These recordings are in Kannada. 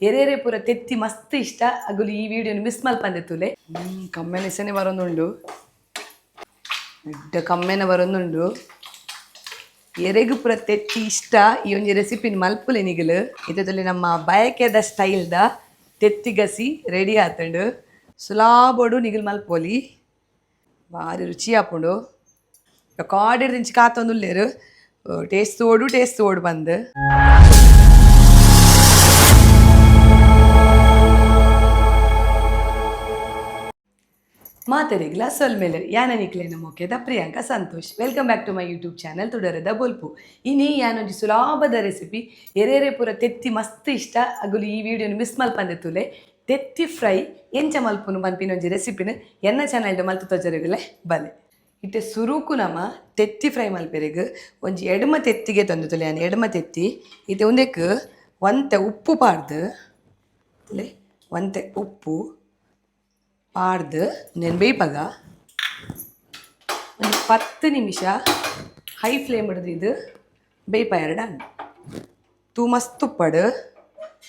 ಎರೆರೆ ಪೂರ ತೆತ್ತಿ ಮಸ್ತ್ ಇಷ್ಟ ಅಗುಲು ಈ ವಿಡಿಯೋನು ಮಿಸ್ ಮಲ್ಪಂದೆ ತುಲೆ ಕಮ್ಮೆನ ಹೆಸನೆ ಬರೋಂದುಂಡು ಎಡ್ಡ ಕಮ್ಮೆನ ಬರೋಂದುಂಡು ಎರೆಗು ಪೂರ ತೆತ್ತಿ ಇಷ್ಟ ಈ ಒಂಜಿ ರೆಸಿಪಿನ ಮಲ್ಪುಲೆ ನಿಗಲು ಇದರಲ್ಲಿ ನಮ್ಮ ಬಯಕೆದ ಸ್ಟೈಲ್ದ ತೆತ್ತಿ ಗಸಿ ರೆಡಿ ಆತಂಡು ಸುಲಾಬೋಡು ನಿಗಲು ಮಲ್ಪೋಲಿ ಭಾರಿ ರುಚಿ ಆಪುಂಡು ಕಾಡಿಡ್ ದಿಂಚಿ ಕಾತೊಂದುಲ್ಲೇರು ಟೇಸ್ಟ್ ಓಡು ಬಂದು ಮಾತರಿಗ್ಲ ಸೊಲ್ಮೇಲೆ ಯಾನ ನಿಕ್ಲೇನ ಮೊಕೆದ Priyanka Santosh welcome back to my YouTube channel ತುಡರದ ಬೊಲ್ಪು ಇನಿ ಯಾನೊಂಜಿ ಸುಲಾಭದ ರೆಸಿಪಿ ಎರೆರೆ ಪೂರ ತೆತ್ತಿ ಮಸ್ತ್ ಇಷ್ಟ ಅಗುಲು ಈ ವಿಡಿಯೋನು ಮಿಸ್ ಮಲ್ಪಂದೆ ತುಲೆ ತೆತ್ತಿ ಫ್ರೈ ಎಂಚ ಮಲ್ಪುನು ಪನ್ಪಿನೊಂಜಿ ರೆಸಿಪಿನ ಎನ್ನ ಚಾನಲ್ಡು ಮಲ್ತು ತೋಜರೆಗುಲೆ ಬಲೆ ಇತ್ತೆ ಸುರುಕು ನಮ ತೆತ್ತಿ ಫ್ರೈ ಮಲ್ಪೆರೆಗ್ ಒಂಜಿ ಎಡಮ ತೆತ್ತಿಗೆ ತಂದು ತುಲೆ ಯಾನು ಎಡಮ ತೆತ್ತಿ ಇತ್ತೆ ಒಂದೆಕ್ ಒಂತೆ ಉಪ್ಪು ಪಾಡ್ದು ಒಂತೆ ಉಪ್ಪು ಪಾಡ್ದು నేను ಬೇಯ್ಪಗ ಒಂದು 10 ನಿಮಿಷ ಹೈ ಫ್ಲೇಮ್ ಹಿಡಿದು ಇದು ಬೇಯ್ಪ ಎರಡು ತೂ ಮಸ್ತ್ ಉಪ್ಪಡು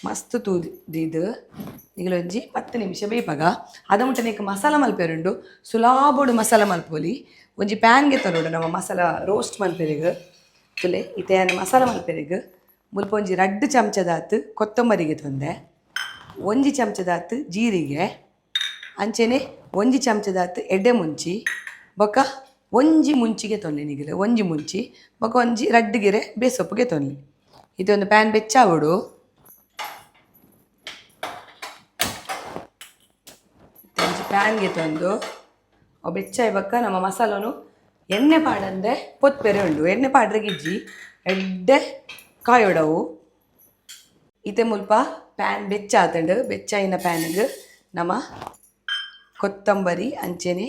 ಮಸ್ತ್ ತೂದಿದು ಈಗಲೊಂಜಿ 10 ನಿಮಿಷ ಬೇಯ್ಪಗ ಅದ ಮುಟ್ಟನೆಕ್ ಮಸಾಲ ಮಲ್ಪೆರುಂಡು ಸುಲಾಬೋಡು ಮಸಾಲ ಮಲ್ಪೊಲಿ ಒಂಜಿ ಪ್ಯಾನ್ಗೆ ತರೋಡು ನಮ್ಮ ಮಸಾಲ ರೋಸ್ಟ್ ಮಲ್ಪೆರೆಗ್ ತುಲೆ ಇತ್ತೆ ಮಸಾಲ ಮಲ್ಪೆರೆಗ್ ಮುಲ್ಪ ಒಂಜಿ 2 ಚಮಚದಾತು ಕೊತ್ತಂಬರಿಗೆ ತೊಂದೆ 1 ಚಮಚದಾತು ಜೀರಿಗೆ ಅಂಚೆನೆ 1 ಚಮಚದಾತು ಎಡ್ಡೆ ಮುಂಚಿ ಬೊಕ್ಕ ಒಂಜಿ ಮುಂಚಿಗೆ ತೊನ್ಲಿ ನಿಗಿಲು ಒಂಜಿ ಮುಂಚಿ ಬೊಕ್ಕ ಒಂಜಿ ರಡ್ಡುಗೆರೆ ಬೇಸೊಪ್ಪುಗೆ ತೊನ್ಲಿ ಇದೊಂದು ಪ್ಯಾನ್ ಬೆಚ್ಚಾವಡು ಒಂಜಿ ಪ್ಯಾನ್ಗೆ ತಂದು ಬೆಚ್ಚಾಯಿ ಬೊಕ್ಕ ನಮ್ಮ ಮಸಾಲನು ಎಣ್ಣೆ ಪಾಡಂದೆ ಪೊತ್ಪೆರೆ ಉಂಡು ಎಣ್ಣೆ ಪಾಡ್ರೆ ಗಿಜ್ಜಿ ಎಡ್ಡೆ ಕಾಯೋಡವು ಇತ್ತೆ ಮುಲ್ಪ ಪ್ಯಾನ್ ಬೆಚ್ಚಾತಂಡು ಬೆಚ್ಚಾಯಿನ ಪ್ಯಾನ್ಗೆ ನಮ್ಮ ಕೊತ್ತಂಬರಿ ಅಂಚೆನೆ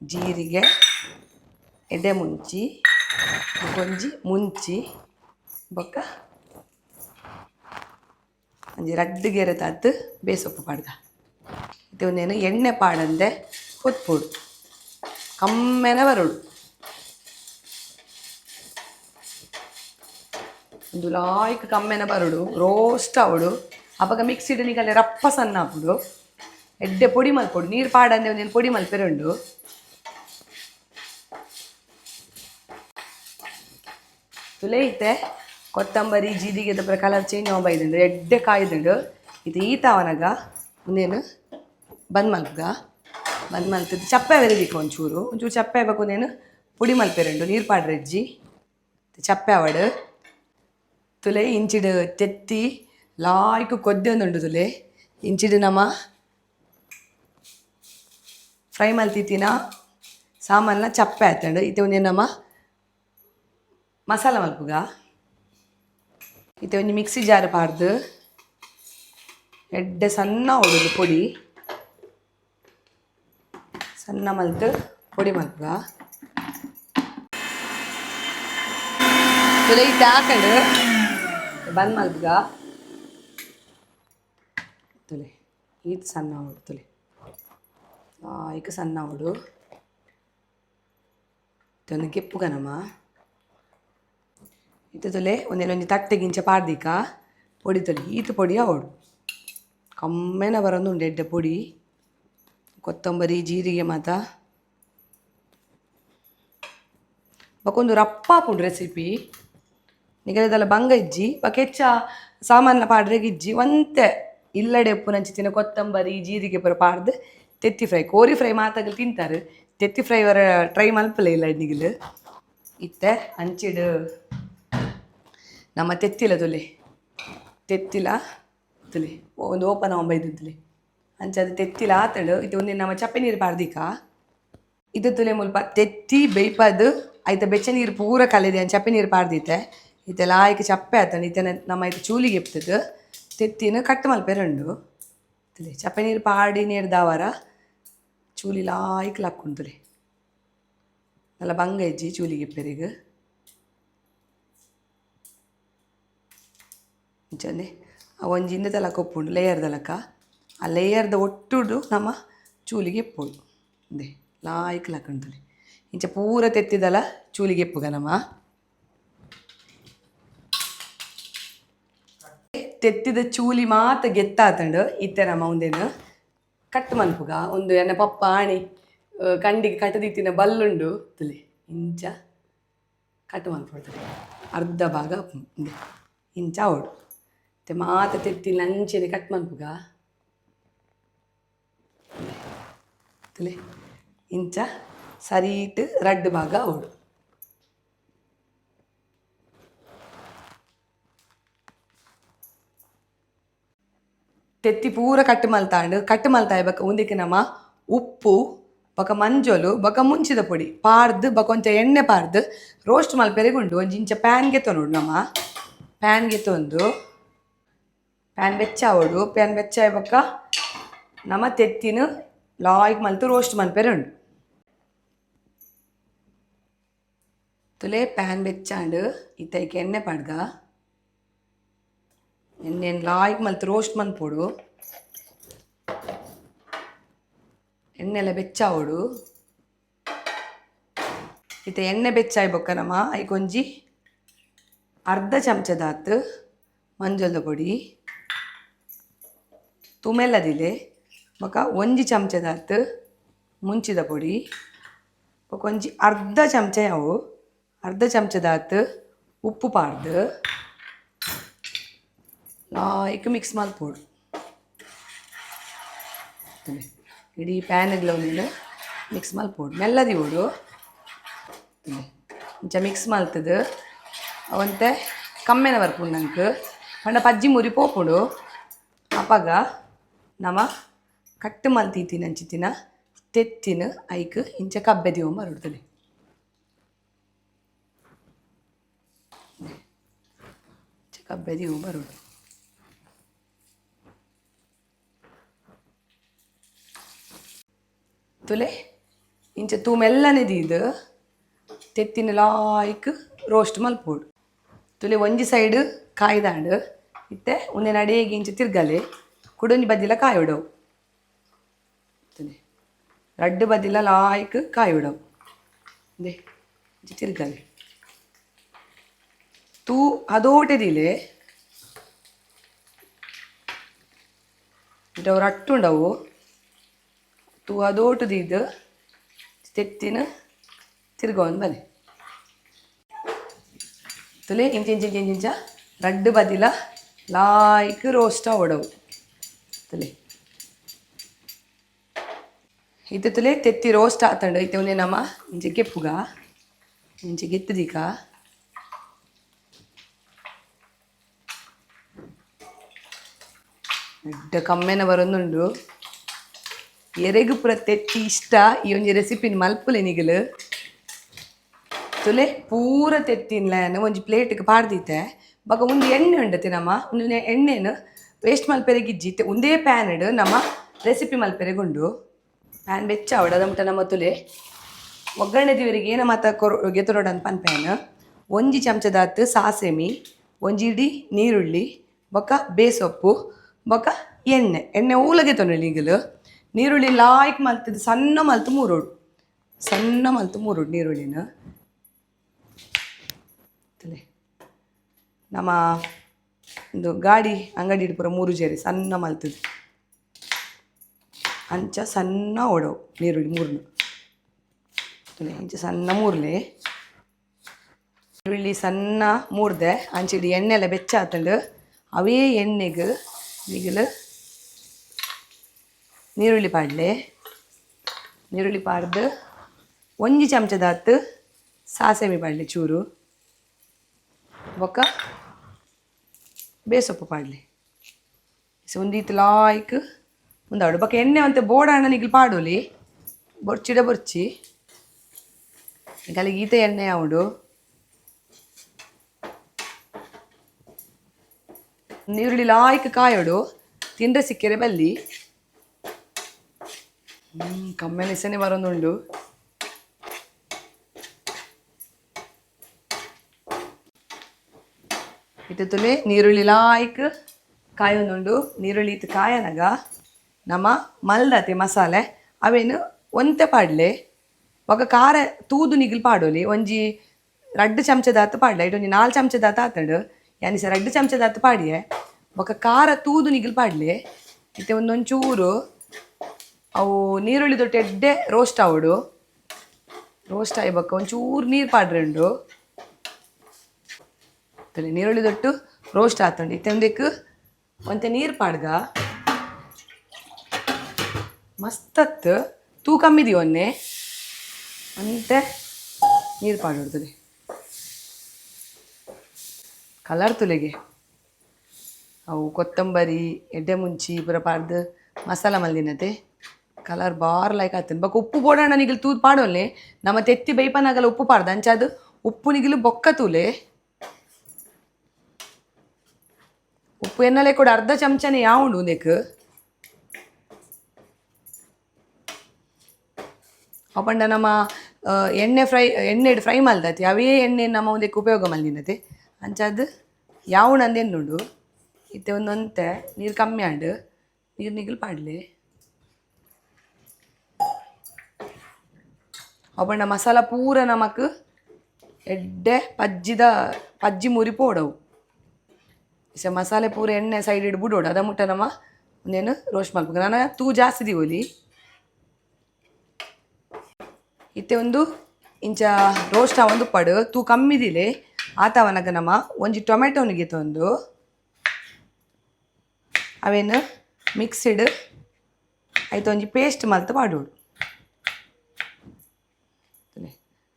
ಜೀರಿಗೆ ಎಡೆ ಮುಂಚಿ ಒಂಜಿ ಮುಂಚಿ ಬೊಕ್ಕ ಒಂಜಿ ರಡ್ಡುಗೆರೆ ತಾತು ಬೇಸೊಪ್ಪು ಪಾಡ್ದ ಇದು ಒಂದೇನು ಎಣ್ಣೆ ಪಾಡಂದೆ ಹೊತ್ಪೋಡು ಕಮ್ಮೆನ ಬರೋಡು ಒಂದು ಲಾಯ್ಕ್ ಕಮ್ಮೆನ ಬರೋಡು ರೋಸ್ಟ್ ಆವಡು ಅವಾಗ ಮಿಕ್ಸಿಡ್ ನಿಗಲೆ ರಪ್ಪ ಸಣ್ಣ ಹಾಕುಡು ಎಡ್ಡೆ ಪೊಡಿ ಮಲ್ಪೊಡು ನೀರು ಪಾಡಂದೆ ಒಂದೇನು ಪೊಡಿ ಮಲ್ಪೆರೆ ಉಂಡು ತುಲೆ ಐತೆ ಕೊತ್ತಂಬರಿ ಜೀರಿಗೆ ಪೂರ ಕಲರ್ ಚೇಂಜ್ ಬೈದುಂಡು ಎಡ್ಡೆ ಕಾಯ್ದುಂಡು ಇದು ಈತಾವನಗ ಒಂದೇನು ಬಂದ್ ಮಲ್ತದ್ದು ಚಪ್ಪೆ ಬೆರೆದಿಕ್ಕ ಒಂಚೂರು ಚಪ್ಪೆ ಆಗ್ಬೇಕು ಒಂದೇನು ಪುಡಿ ಮಲ್ಪೆರೆ ಉಂಡು ನೀರು ಪಾಡ್ರೆಜ್ಜಿ ಚಪ್ಪೆ ಅವಡು ತುಲೆ ಇಂಚಿಡು ತೆತ್ತಿ ಲಾಯ್ಕು ಕೊದ್ದೆ ಒಂದುಂಡು ತುಲೆ ಇಂಚಿಡು ನಮ್ಮ ಫ್ರೈ ಮಲ್ತಿತ್ತಿನ ಸಾಮಾನ ಚಪ್ಪೆ ಆತಂಡು ಇತ್ತೆ ಒಂದೇ ನಮ್ಮ ಮಸಾಲ ಮಲ್ಪುಗ ಇತ್ತೆ ಒಂಜಿ ಮಿಕ್ಸಿ ಜಾರ್ ಪಾಡ್ದು ಎಡ್ಡೆ ಸಣ್ಣ ಹೊಡುದು ಪೊಡಿ ಸಣ್ಣ ಮಲ್ತು ಪೊಡಿ ಮಲ್ಪುಗ ತುಲೆ ಇತ್ತೆ ಹಾಕಂಡು ಬಂದ್ ಮಲ್ಪುಗ ತುಲೆ ಇದು ಸಣ್ಣ ಹೊಡು ತುಲೆ ಈಗ ಸಣ್ಣ ಹೊಡು ಇದೊಂದು ಕೆಪ್ಪುಗನಮ್ಮ ಇದು ತುಲೆ ಒಂದೇನೊಂದು ತಟ್ಟೆಗಿಂಚ ಪಾಡ್ದಿಕ್ಕ ಪೊಡಿ ತೊಲಿ ಈತು ಪೊಡಿ ಅವಡು ಕಮ್ಮೆನ ಬರೋದು ಉಂಡು ಎಡ್ಡೆ ಪೊಡಿ ಕೊತ್ತಂಬರಿ ಜೀರಿಗೆ ಮಾತ ಬಕ್ಕೊಂದು ರಪ್ಪ ಪುಂಡು ರೆಸಿಪಿ ನಿಗಲೆದೆಲ್ಲ ಬಂಗ ಇಜ್ಜಿ ಬಕೆಚ್ಚ ಸಾಮಾನ ಪಾಡ್ರೆಗಿಜ್ಜಿ ಒಂತೆ ಇಲ್ಲಡೆ ಉಪ್ಪು ನಂಚಿತ್ತಿನ ಕೊತ್ತಂಬರಿ ಜೀರಿಗೆ ಪೂರ ಪಾಡ್ದು ತೆತ್ತಿ ಫ್ರೈ ಕೋರಿ ಫ್ರೈ ಮಾತಾಗಲು ತಿಂತಾರೆ ತೆತ್ತಿ ಫ್ರೈ ಅವರ ಟ್ರೈ ಮಲ್ಪಲೆ ಇಲ್ಲ ನಿಗಲು ಇತ್ತೆ ಅಂಚಿಡು ನಮ್ಮ ತೆತ್ತಿಲ ತುಲೆ ತೆತ್ತಿಲ ತುಲೆ ಒಂದು ಓಪನ್ ಆಂಬೈದು ತುಲೆ ಅಂಚದು ತೆತ್ತಿಲ ಆತಡು ಇದು ಒಂದೇ ನಮ್ಮ ಚಪ್ಪೆ ನೀರು ಪಾಡ್ದಿಕ್ಕ ಇದು ತುಲೆ ಮುಲ್ಪ ತೆತ್ತಿ ಬೇಯ್ಪದು ಆಯ್ತ ಬೆಚ್ಚ ನೀರು ಪೂರ ಕಲೆದೆ ಚಪ್ಪೆ ನೀರು ಪಾಡ್ದಿತ್ತೆ ಇತ್ತೆ ಲಾಯ್ಕ್ ಚಪ್ಪೆ ಆತಂಡು ಇತ್ತೆ ನಮ್ಮ ಇದು ಚೂಲಿಗೆ ಎಪ್ತದು ತೆತ್ತಿನ ಕಟ್ಟು ಮಲ್ಪೆರಂಡು ತುಲೆ ಚಪ್ಪೆ ನೀರು ಪಾಡಿ ನೀರ್ದಾವರ ಚೂಲಿ ಲಾಯ್ಕ್ ಲಾಕ್ಕೊಂಡುಲೆ നല്ല ಬಂಗ ಇಜ್ಜಿ ಚೂಲಿಗೆ ಪೆರಿಗು ಇಂಚನೆ ಆ ಒಂಜಿ ಇಂದ ತಲಕ ಒಪ್ಪುಂಡು ಲೇಯರ್ ತಲಕ ಆ ಲೇಯರ್ದ ಒಟ್ಟುಡು ನಮ್ಮ ಚೂಲಿಗೆ ಎಪ್ಪೋಡು ಅಂದೆ ಲಾಯ್ಕ್ ಲಾಕಂಡುಲೆ ಇಂಚ ಪೂರ ತೆತ್ತಿದಲ ಚೂಲಿಗೆ ಎಪ್ಪುಗ ನಮ್ಮ ತೆತ್ತಿದ ಚೂಲಿ ಮಾತ ಗೆತ್ತಾತಂಡು ಇತ್ತೆ ನಮ್ಮ ಮುಂದೇನು ಕಟ್ ಮನ್ಪುಗ ಒಂದು ಎನ್ನ ಪಪ್ಪ ಆಣಿ ಕಂಡಿಗೆ ಕಟ್ಟದಿತ್ತಿನ ಬಲ್ಲುಂಡು ತುಲಿ ಇಂಚ ಕಟ್ ಮನ್ಪಡ್ತದೆ ಅರ್ಧ ಭಾಗ ಇಂಚ ಅವಡು ಮತ್ತೆ ಮಾತ ತೆತ್ತಿ ಲಂಚನೆ ಕಟ್ ಮನ್ಪುಗ ತುಲಿ ಇಂಚ ಸರೀಟ್ ರಡ್ಡು ಭಾಗ ಅವಡು ತೆತ್ತಿ ಪೂರ ಕಟ್ಟು ಮಲ್ತಾಂಡು ಕಟ್ಟು ಮಲ್ತಾಯ ಬಕ್ಕ ಉಂದಿಕ್ಕೆ ನಮ್ಮ ಉಪ್ಪು ಬೊಕ ಮಂಜೊಲು ಬೊಕ ಮುಂಚಿದ ಪೊಡಿ ಪಾರ್ದು ಬೊಕ ಒಂಚ ಎಣ್ಣೆ ಪಾರ್ದು ರೋಸ್ಟ್ ಮಲ್ಪೆರೆಗುಂಡು ಒಂಜಿ ಇಂಚ ಪ್ಯಾನ್ಗೆ ತೊಂಡು ನಮ್ಮ ಪ್ಯಾನ್ಗೆ ತೊಂದು ಪ್ಯಾನ್ ಬೆಚ್ಚಾವಡು ಪ್ಯಾನ್ ಬೆಚ್ಚಾಯ ಬೊಕ್ಕ ನಮ್ಮ ತೆತ್ತಿನ ಲಾಯ್ಕ್ ಮಲ್ತು ರೋಸ್ಟ್ ಮಲ್ಪೆರೆ ಉಂಡು ತುಲೆ ಪ್ಯಾನ್ ಬೆಚ್ಚಾಂಡು ಇತ್ತೈಕೆ ಎಣ್ಣೆ ಪಾಡ್ಗ ಎಣ್ಣೆ ಲಾಯ್ಕ್ ಮಲ್ತು ರೋಸ್ಟ್ ಮನ್ಪೊಡು ಎಣ್ಣೆಲ್ಲ ಬೆಚ್ಚಾವಡು ಇತ್ತೆ ಎಣ್ಣೆ ಬೆಚ್ಚಾಯ್ ಬೊಕ್ಕ ನಮ್ಮ ಐಕೊಂಜಿ ಅರ್ಧ ಚಮಚದಾತ್ ಮಂಜೊಲ್ದ ಪೊಡಿ ತುಮೆಲ್ಲದಿಲೆ ಬೊಕ ಒಂಜಿ ಚಮಚದಾತ್ ಮುಂಚಿದ ಪೊಡಿ ಬೊಕ ಒಂಜಿ ಅರ್ಧ ಚಮಚ ಅವು ಅರ್ಧ ಚಮಚದಾತ್ ಉಪ್ಪು ಪಾರ್ದು ಲಾಯ್ಕ್ ಮಿಕ್ಸ್ ಮಲ್ಪೋಡು ಇಡೀ ಪ್ಯಾನ್ಗ್ಲ ನೀನು ಮಿಕ್ಸ್ ಮಲ್ಪೋಡು ಮೆಲ್ಲದಿ ಓಡು ಇಂಚ ಮಿಕ್ಸ್ ಮಲ್ತದು ಅವಂತೆ ಕಮ್ಮೆನ ಬರ್ಪುಂಡು ನಂಗೆ ಪಂಡ ಪಜ್ಜಿ ಮುರಿ ಪೋಪುಡು ಅಪಗ ನಮ ಕಟ್ಟು ಮಲ್ತೀತಿನ ಅಂಚಿತ್ತಿನ ತೆತ್ತಿನ ಐಕ್ ಇಂಚ ಕಬ್ಬೆ ದಿವ ಬರುತ್ತದೆ ಕಬ್ಬೆ ದಿವ ಬರುಡು ತುಲೆ ಇಂಚ ತೂಮೆಲ್ಲನೆ ದೀದು ತೆತ್ತಿನ ಲಾಯ್ಕ್ ರೋಸ್ಟ್ ಮಲ್ಪೋಡು ತುಲೆ ಒಂಜಿ ಸೈಡ್ ಕಾಯ್ದಾಂಡು ಇತ್ತೆ ಉಂದೆ ನಡೇಗಿ ಇಂಚ ತಿರ್ಗಲೆ ಕುಡೊಂಜಿ ಬದಿಲ ಕಾಯಿ ಉಡವು ತುಲೆ ರಡ್ಡು ಬದಿಲ ಲಾಯ್ಕ್ ಕಾಯಿ ಉಡವು ದೇ ಇಂಚ ತಿರ್ಗಲೆ ತೂ ಅದೋಟೆ ದಿಲೆ ಇಂಟವು ರಟ್ಟು ಉಂಡವು ತೂ ಅದೋಟು ದೀದು ತೆತ್ತಿನ ತಿರ್ಗೊಂದು ಬನ್ನಿ ತುಲೆ ಇಂಚ ಇಂಚ ಇಂಚ ಇಂಚ ರಡ್ಡು ಬದಿಲ ಲಾಯ್ಕ್ ರೋಸ್ಟ ಓಡವು ತುಲೆ ಇದು ತುಲೆ ತೆತ್ತಿ ರೋಸ್ಟ್ ಆತಂಡು ಐತೆ ಉಂದೆ ನಮ್ಮ ಇಂಚ ಗೆಪ್ಪುಗ ಇಂಚ ಗೆತ್ತದೀಕ ದೊಡ್ಡ ಕಮ್ಮೆನ ಬರೋದುಂಡು ಎರೆಗು ಪೂರ ತೆತ್ತಿ ಇಷ್ಟ ಈ ಒಂಜಿ ರೆಸಿಪಿನ ಮಲ್ಪುಲೆ ನಿಗಲು ತುಲೆ ಪೂರ ತೆತ್ತಿನ್ಲ ಒಂಜಿ ಪ್ಲೇಟ್ಗೆ ಪಾಡ್ದೀತೆ ಬೊಕ ಒಂದು ಎಣ್ಣೆ ಉಂಡತೆ ನಮ್ಮ ಒಂದು ಎಣ್ಣೆನು ವೇಸ್ಟ್ ಮಲ್ಪೆರೆಗಿಜ್ಜಿತ್ತೆ ಒಂದೇ ಪ್ಯಾನ್ಡ್ ನಮ್ಮ ರೆಸಿಪಿ ಮಲ್ಪೆರೆಗುಂಡು ಪ್ಯಾನ್ ಬೆಚ್ಚ ಅವಡದ ಮುಟ ನಮ್ಮ ತುಲೆ ಒಗ್ಗರಣೆ ದಿವರಿಗೆ ಏನ ಮಾತ ಗೆತ್ತೊಡೋಡನ್ ಪನ್ ಪ್ಯಾನ್ ಒಂಜಿ ಚಮಚದಾತ್ ಸಾಸೆಮಿ ಒಂಜಿ ಇಡಿ ನೀರುಳ್ಳಿ ಬೊಕ ಬೇಸೊಪ್ಪು ಬೊಕ ಎಣ್ಣೆ ಊಲಗೆ ತೊಂಡು ಈಗಲು ನೀರುಳ್ಳಿ ಲಾಯ್ಕ್ ಮಲ್ತದ್ದು ಸಣ್ಣ ಮಲ್ತು ಮೂರೋಡು ನೀರುಳ್ಳಿನ ತಲೆ ನಮ್ಮ ಒಂದು ಗಾಡಿ ಅಂಗಡಿ ಪೂರ ಮೂರು ಜೇರಿ ಸಣ್ಣ ಮಲ್ತದ್ದು ಅಂಚ ಸಣ್ಣ ಓಡವು ನೀರುಳ್ಳಿ ಮೂರ್ನು ತಲೆ ಇಂಚ ಸಣ್ಣ ಮೂರ್ಲೆ ಈರುಳ್ಳಿ ಸಣ್ಣ ಮೂರ್ದೆ ಅಂಚಿಡಿ ಎಣ್ಣೆ ಎಲ್ಲ ಬೆಚ್ಚ ಆತಂಡು ಅವೇ ಎಣ್ಣೆಗೆ ಈಗಲು ನೀರುಳ್ಳಿ ಪಾಡ್ಲೆ ನೀರುಳ್ಳಿ ಪಾಡ್ದು ಒಂಜಿ ಚಮಚದಾತ್ ಸಾಸೆಮಿ ಪಾಡ್ಲೆ ಚೂರು ಬೊಕ್ಕ ಬೇಸೊಪ್ಪು ಪಾಡ್ಲೆ ಒಂದೀತು ಲಾಯ್ಕ್ ಮುಂದಾಡು ಬೊಕ್ಕ ಎಣ್ಣೆ ಅಂತೆ ಬೋಡಾಣ ನಿಗ್ಲು ಪಾಡೋಲಿ ಬೊರ್ಚಿ ಈಗ ಈತ ಎಣ್ಣೆ ಅವಡು ನೀರುಳ್ಳಿ ಲಾಯ್ಕ್ ಕಾಯೋಡು ತಿಂದ್ರೆ ಸಿಕ್ಕರೆ ಬಲ್ಲಿ ಕಮ್ಮೆನೆಸನೆ ಬರೋದುಂಡು ಇತ್ತು ತುಲೆ ನೀರುಳ್ಳಿ ಲಾಯ್ಕ್ ಕಾಯೊಂದುಂಡು ನೀರುಳ್ಳಿ ಇತ್ತು ಕಾಯನಗ ನಮ್ಮ ಮಲ್ದತೆ ಮಸಾಲೆ ಅವೇನು ಒಂತೆ ಪಾಡ್ಲೆ ಒಗ ಖಾರ ತೂದು ನಿಗಿಲು ಪಾಡೋಲಿ ಒಂಜಿ ರಡ್ಡು ಚಮಚದಾತ್ ಪಾಡ್ಲೆ ಇಟ್ಟು ಒಂಜಿ 4 ಚಮಚದಾತ್ ಆತಂಡು ಯಾನಿಸ ರಡ್ಡು ಚಮಚದಾತ್ ಪಾಡಿಯೆ ఒక ಖಾರ ತೂದು ನಿಗಿಲು ಪಾಡ್ಲೆ ಇತ್ತೆ ಒಂದೊಂಚೂರು ಅವು ನೀರುಳ್ಳಿ ದೊಟ್ಟು ಎಡ್ಡೆ ರೋಸ್ಟ್ ಆವಡು ರೋಸ್ಟ್ ಆಯ್ಬಕ್ಕ ಒಂಚೂರು ನೀರು ಪಾಡ್ರೆಂಡು ನೀರುಳ್ಳಿ ದೊಟ್ಟು ರೋಸ್ಟ್ ಆತಂಡು ಇತ್ತೆ ಒಂದಕ್ಕೆ ಒಂತೆ ನೀರು ಪಾಡ್ಗ ಮಸ್ತತ್ ತೂ ಕಮ್ಮಿದಿ ಒನ್ನೆ ಅಂತೆ ನೀರು ಪಾಡೋಡ್ತದೆ ಕಲರ್ ತುಲೆಗೆ ಅವು ಕೊತ್ತಂಬರಿ ಎಡ್ಡೆ ಮುಂಚಿ ಪೂರ ಪಾಡ್ದು ಮಸಾಲ ಮಲ್ದಿನತೆ ಕಲರ್ ಬಾರ್ ಲೈಕ್ ಆಗ್ತದೆ ಬಕ್ಕ ಉಪ್ಪು ಬೋಡೋಣ ನಿಗಿಲು ತೂದು ಪಾಡೋಲ್ಲೆ ನಮ್ಮ ತೆತ್ತಿ ಬೈಪನಾಗಲ್ಲ ಉಪ್ಪು ಪಾಡ್ದು ಅಂಚಾದು ಉಪ್ಪು ನಿಗಿಲು ಬೊಕ್ಕ ತೂಲೆ ಉಪ್ಪು ಎನ್ನಲೆ ಕೂಡ ಅರ್ಧ ಚಮಚನೇ ಯಾವುದು ನೆಕ್ ಅಪಂಡ ನಮ್ಮ ಎಣ್ಣೆ ಫ್ರೈ ಮಲ್ದತಿ ಅವೇ ಎಣ್ಣೆ ನಮ್ಮ ಒಂದಕ್ಕೆ ಉಪಯೋಗ ಮಲ್ದಿನತೆ ಅಂಚಾದು ಯಾವಣ ಅಂದೇನುಂಡು ಇತ್ತೆ ಒಂದೊಂತೆ ನೀರು ಕಮ್ಮಿ ಆಂಡು ನೀರು ನಿಗಿಲು ಪಾಡ್ಲೆ ಅಪಂಡ ಮಸಾಲ ಪೂರ ನಮಕ್ ಎಡ್ಡೆ ಪಜ್ಜಿ ಮುರಿ ಪೋಡವು ಇಸ ಮಸಾಲೆ ಪೂರ ಎಣ್ಣೆ ಸೈಡ್ ಇಡ್ ಬಿಡೋಡು ಅದ ಮುಟ್ಟ ನಮ್ಮ ಒಂದೇನು ರೋಸ್ಟ್ ಮಾಡ್ಬೇಕು ನಾನು ತೂ ಜಾಸ್ತಿ ದಿವಲಿ ಇತ್ತೆ ಒಂದು ಇಂಚ ರೋಸ್ಟ್ ಒಂದು ಪಡು ತೂ ಕಮ್ಮಿದಿಲೆ ಆತವನಗ ನಮ್ಮ ಒಂಜಿ ಟೊಮೆಟೊನಿಗೆ ತಂದು ಅವೇನು ಮಿಕ್ಸಿಡ್ ಆಯ್ತು ಒಂಜಿ ಪೇಸ್ಟ್ ಮಲ್ತು ಪಾಡೋಡು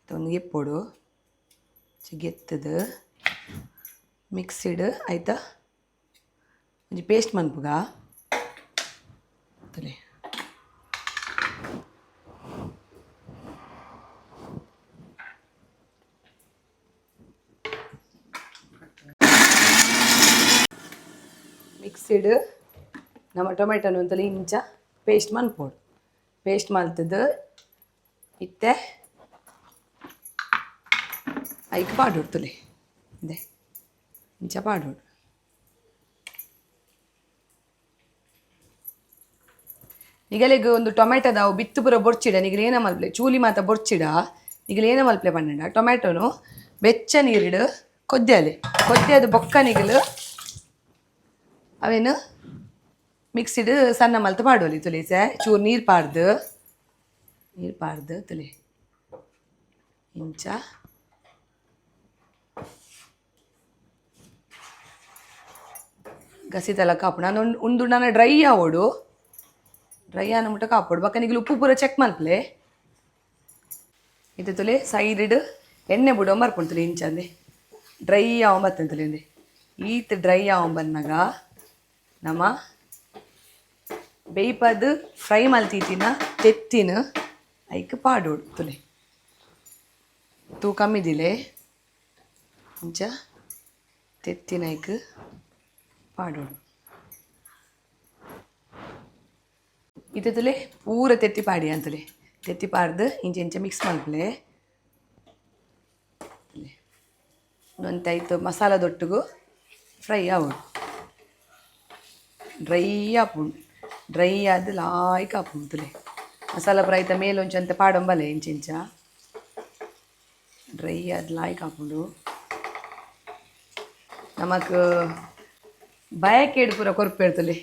ಒಂದು ಎಪ್ಪೋಡು ಗೆತ್ತದು ಮಿಕ್ಸಿಡ್ ಆಯ್ತಾ ಒಂಜಿ ಪೇಸ್ಟ್ ಮನ್ಪುಗ ತಲೆ ಮಿಕ್ಸಿಡ್ ನಮ್ಮ ಟೊಮೆಟೊನು ಅಂತಲೇ ಇಂಚ ಪೇಸ್ಟ್ ಮನ್ಪೋಡು ಪೇಸ್ಟ್ ಮಲ್ತದ್ದು ಇತ್ತೆ ಐಕ್ ಪಾಡೋಡು ತುಲೆ ಇದೆ ಇಂಚ ಪಾಡೋಡು ನಿಗಲೆಗ್ ಒಂದು ಟೊಮೆಟೊದ ಅವು ಬಿತ್ತು ಪೂರ ಬೊರ್ಚಿಡ ನಿಗಲು ಏನ ಮಲ್ಪಲೆ ಚೂಲಿ ಮಾತ ಬೊರ್ಚಿಡ ನಿಗಲು ಏನ ಮಲ್ಪಲೆ ಪಂಡ ಟೊಮೆಟೊನು ಬೆಚ್ಚ ನೀರಿಡು ಕೊದ್ದೆಲೆ ಕೊದ್ದೆದು ಬೊಕ್ಕ ನಿಗಲು ಅವೇನು ಮಿಕ್ಸಿಡ್ ಸಣ್ಣ ಮಲ್ತು ಪಾಡೋಲಿ ತುಲೆ ಸೆ ಚೂರು ನೀರು ಪಾಡ್ದು ತುಲೆ ಇಂಚ ಗಸಿತೆಲ್ಲ ಕಾಪುಡು ನಾನು ಉಂದು ನಾನು ಡ್ರೈ ಆವೋಡು ಡ್ರೈ ಆನ ಮುಟ್ಟ ಕಾಪೋಡು ಬಕ್ಕ ನಿಗಲು ಉಪ್ಪು ಪೂರ ಚೆಕ್ ಮಲ್ಪಲೆ ಇದು ತುಲೆ ಸೈಡ್ ಎಣ್ಣೆ ಬಿಡೋ ಮರ್ಪುಂತಲೆ ಇಂಚಂದೆ ಡ್ರೈ ಆವಂಬತ್ತಂತಲೆ ಅಂದೆ ಈತ್ ಡ್ರೈ ಆವಂಬನ್ನಾಗ ನಮ್ಮ ಬೇಯ್ಪದು ಫ್ರೈ ಮಲ್ತೀತಿನ ತೆತ್ತಿನ ಐಕ್ ಪಾಡೋಡು ತುಲೆ ತೂ ಕಮ್ಮಿದಿಲೆ ಇಂಚ ತೆತ್ತಿನ ಐಕ್ ಪಾಡೋಡು ಇದು ತುಲೆ ಪೂರ ತೆತ್ತಿ ಪಾಡಿ ಅಂತಲೆ ತೆತ್ತಿ ಪಾಡ್ದು ಇಂಚ ಇಂಚ ಮಿಕ್ಸ್ ಮಲ್ಪಲೆ ಒಂತಾಯ್ತು ಮಸಾಲ ದೊಟ್ಟಿಗೂ ಫ್ರೈ ಆವೋಡು ಡ್ರೈ ಆಪುಂಡು ಡ್ರೈ ಆದ ಲಾಯ್ಕ್ ಆಪುಂಡು ತುಲೆ ಮಸಾಲ ಫ್ರೈತ ಮೇಲೊಂಚಂತೆ ಪಾಡೊಂಬಲೆ ಇಂಚ ಇಂಚ ಡ್ರೈ ಆದ ಲಾಯ್ಕ್ ಆಪುಂಡು ನಮಕ್ ಬಯಕೇಡು ಪೂರ ಕೊರ್ಪೆಡ್ತಲೆ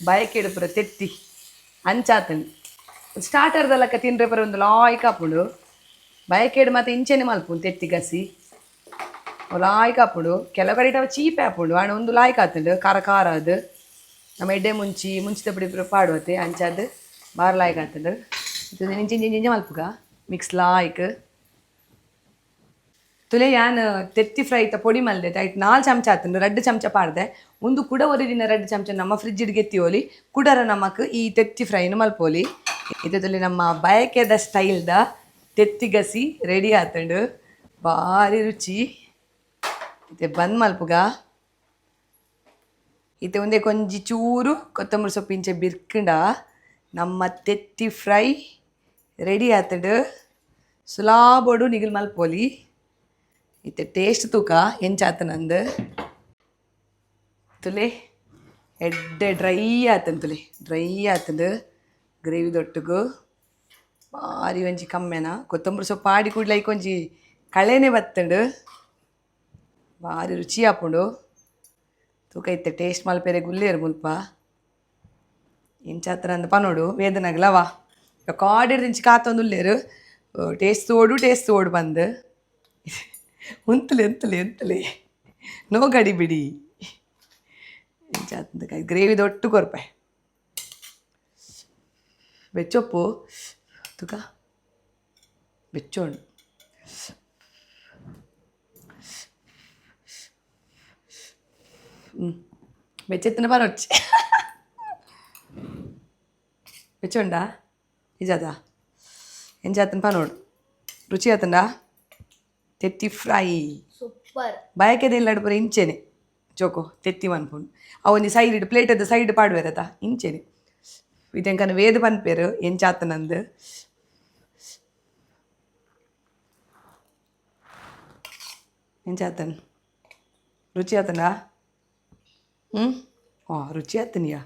ಬಯಕೇಡು ಪೂರ ತೆತ್ತಿ ಅಂಚಾತಂಡು ಸ್ಟಾರ್ಟರ್ದಲ್ಲಕ್ಕ ತಿನ್ರೆ ಪರ ಒಂದು ಲಾಯ್ಕ್ ಆಪುಂಡು ಬಯಕೇಡು ಮತ್ತು ಇಂಚೆನೆ ಮಲ್ಪುಂಡು ತೆತ್ತಿ ಗಸಿ ಲಾಯ್ಕ್ ಆಪುಂಡು ಕೆಲವು ಕಡೆ ಅವ ಚೀಪೆ ಆಪುಂಡು ಆಣ ಒಂದು ಲಾಯ್ಕ್ ಆತಂಡು ಖಾರ ಅದು ನಮ್ಮ ಎಡ್ಡೆ ಮುಂಚಿದ ಪುಡಿ ಪೂರ ಪಾಡುವತ್ತೆ ಅಂಚಾದ ಬಾರ್ ಲಾಯ್ಕ್ ಆತಂಡು ಇದು ಇಂಚೆ ಮಲ್ಪುಗ ಮಿಕ್ಸ್ ಲಾಯ್ಕ್ ತುಲೆ ಯಾನು ತೆತ್ತಿ ಫ್ರೈ ತ ಪೊಡಿ ಮಲ್ದೆ ಐಟ್ 4 ಚಮಚ ಆತಂಡು 2 ಚಮಚ ಪಾಡ್ದೆ ಒಂದು ಕುಡ ಒರಿದಿನ 2 ಚಮಚ ನಮ್ಮ ಫ್ರಿಡ್ಜಿಡ್ ಗೆತ್ತಿಯೋಲಿ ಕುಡರ ನಮಕ್ ಈ ತೆತ್ತಿ ಫ್ರೈನು ಮಲ್ಪೋಲಿ ಇದು ನಮ್ಮ ಬಯಕೆದ ಸ್ಟೈಲ್ದ ತೆತ್ತಿ ಗಸಿ ರೆಡಿ ಆತಂಡು ಭಾರಿ ರುಚಿ ಇತ್ತೆ ಬಂದ್ ಮಲ್ಪುಗ ಇತ್ತೆ ಒಂದೇ ಕೊಂಜಿ ಚೂರು ಕೊತ್ತಂಬರಿ ಸೊಪ್ಪು ಇಂಚೆ ಬಿರ್ಕಂಡ ನಮ್ಮ ತೆತ್ತಿ ಫ್ರೈ ರೆಡಿ ಆತಂಡು ಸುಲಾಬೋಡು ನಿಗಲ್ ಮಲ್ಪೋಲಿ ಇತ್ತೆ ಟೇಸ್ಟ್ ತೂಕ ಎಂಚಾತನಂದು ತುಲೆ ಎಡ್ಡೆ ಡ್ರೈ ಆತಂದು ತುಲೆ ಡ್ರೈ ಆತಂದು ಗ್ರೇವಿ ದೊಟ್ಟುಗು ಭಾರಿ ಒಂಜಿ ಕಮ್ಮೆನ ಕೊತ್ತಂಬರಿ ಸೊಪ್ಪು ಆಡಿ ಕೂಡಲೇ ಒಂಜಿ ಕಳೆನೆ ಬತ್ತಂಡು ಭಾರಿ ರುಚಿ ಆಪುಂಡು ತೂಕ ಇತ್ತೆ ಟೇಸ್ಟ್ ಮಲ್ಪೆರೆ ಗುಲ್ಲೇರು ಮುಲ್ಪ ಇಂಚಾತ್ರ ಅಂದ ಪನೋಡು ವೇದನಗ್ಲವಾ ಕಾಡಿರ್ ದಿಂಚಿ ಕಾತೊಂದುಲ್ಲೇರು ಟೇಸ್ಟ್ ಓಡು ಬಂದು ಎಂತಲೆ ನೋ ಗಡಿ ಬಿಡಿ ಇಂಚಾತ ಗ್ರೇವಿ ದೊಟ್ಟು ಕೊರ್ಪೆ ಬೆಚ್ಚೊಪ್ಪು ತುಕ ಬೆಚ್ಚೋಣು വെച്ചെത്തിന് പറച്ച് വെച്ചോണ്ടാ ഇജാതാ ఎంజాతను పనోడు రుచి అవుతుందా తెత్తి ఫ్రై ಸೂಪರ್ ಬಯಕೆದೆ ಇಲ್ಲಾಡು ಪೂರ ಇಂಚೆನೆ ಚೋಕೋ ತೆತ್ತಿ ಅನ್ಕೊಂಡು ಅವೊಂದು ಸೈಡ್ ಇಡು ಪ್ಲೇಟ್ ಅದು ಸೈಡ್ ಪಾಡುವೆರತ ಇಂಚೆನೆ ಇದೆಂಕನ ವೇದ ಪನ್ಪೇರು ಎಂಚಾತನಂದು ಎಂಚಾತನ್ ರುಚಿ ಆತನಾ ರುಚಿ ಆತನಿಯಾ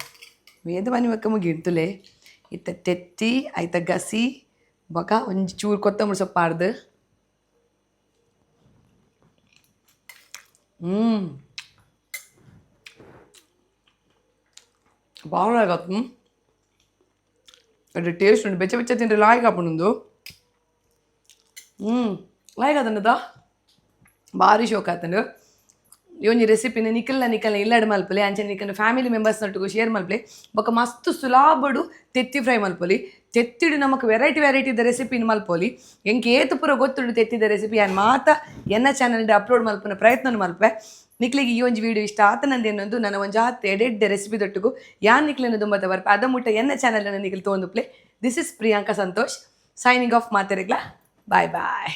ವೇದ ಮನೆ ಮಕ್ಕ ಮುಗಿಡ್ತುಲೆ ಇತ್ತ ತೆತ್ತಿ ಆಯ್ತ ಗಸಿ ಬೊಕ ಒಂಜಿ ಚೂರು ಕೊತ್ತಂಬರಿ ಸೊಪ್ಪು ಪಾಡ್ದು బాగున్నాయి అంటే టేస్ట్ ఉంది బెచ్చ బెచ్చ తింటే లాయ్ కాపుండు లాయ్ కదండదా ಭಾರಿ ಶೋಕ್ ಆತಂಡು ಇವೊಂಜಿ ರೆಸಿಪಿನ ನಿಖಲ್ನ ಇಲ್ಲಾಡು ಮಲ್ಪಲೆ ಅಂಚನೆ ನಿಖಲ್ನ ಫ್ಯಾಮಿಲಿ ಮೆಂಬರ್ಸ್ ನೊಟ್ಟಿಗೂ ಶೇರ್ ಮಲ್ಪಲೆ ಬೊಕ ಮಸ್ತ್ ಸುಲಾಬಡು ತೆತ್ತಿ ಫ್ರೈ ಮಲ್ಪೊಲಿ ತೆತ್ತಿಡು ನಮಕ್ ವೆರೈಟಿದ ರೆಸಿಪಿನ ಮಲ್ಪೊಲಿ ಎಂಕ್ ಏತು ಪೂರ ಗೊತ್ತುಂಡು ತೆತ್ತಿದ ರೆಸಿಪಿ ಆ್ಯಂಡ್ ಮಾತ ಎನ್ನ ಚಾನಲ್ಡ್ ಅಪ್ಲೋಡ್ ಮಲ್ಪನ ಪ್ರಯತ್ನ ಮಲ್ಪೆ ನಿಕ್ಲಿಗೆ ಈ ಒಂಜಿ ವಿಡಿಯೋ ಇಷ್ಟ ಆತನಂದು ಎನ್ನೊಂದು ನನ್ನ ಒಂಜಿ ಹತ್ತು ಎಡೆಡ್ಡೆ ರೆಸಿಪಿ ದೊಟ್ಟಿಗೂ ಯಾನ್ ನಿಕ್ಲಿನ ದುಂಬತ ಬರ್ಪೆ ಅದ ಮುಟ್ಟ ಎನ್ನ ಚಾನಲ್ನ ನಿಖಲ್ ತೋಂದುಪ್ಲೆ this is Priyanka Santosh signing off ಮಾತೆರೆಗ್ಲ ಬಾಯ್ ಬಾಯ್